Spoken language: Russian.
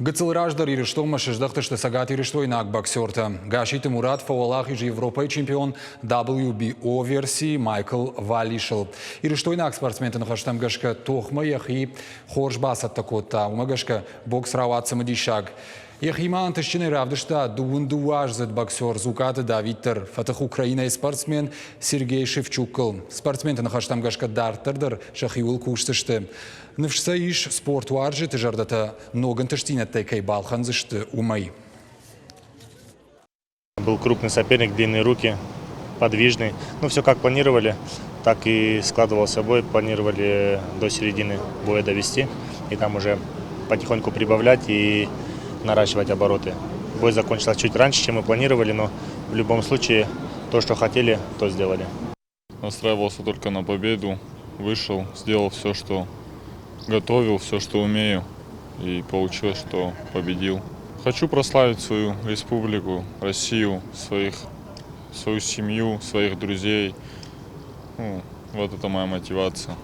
Гыцылраждар ириштома шыждақтышты сагат ириштoi нак боксерта. Гашиты Мурат фауалах ижи Европай чемпион WBO версии Майкл Валишел. Ириштoi нак спортсментын хаштам гашка тохма яхи хорж басат такота. Умагашка бокс раватсамы дишаг. Яхиман тышчины равдышта дуаш зад боксер Зуката Давидтер. Фатах Украина и спортсмен Сергей Шевчукл. Спортсмен хаштам гашка дартардыр шахиул куштышты. Навшса иш спорт уаржи тыжардата ноган тыштинат тайкай балханзышты умай. Был крупный соперник, длинные руки, подвижный. Ну, все как планировали, так и складывался бой. Планировали до середины боя довести и там уже потихоньку прибавлять и наращивать обороты. Бой закончился чуть раньше, чем мы планировали, но в любом случае то, что хотели, то сделали. Настраивался только на победу, вышел, сделал все, что готовил, все, что умею, и получилось, что победил. Хочу прославить свою республику, Россию, свою семью, своих друзей. Вот это моя мотивация.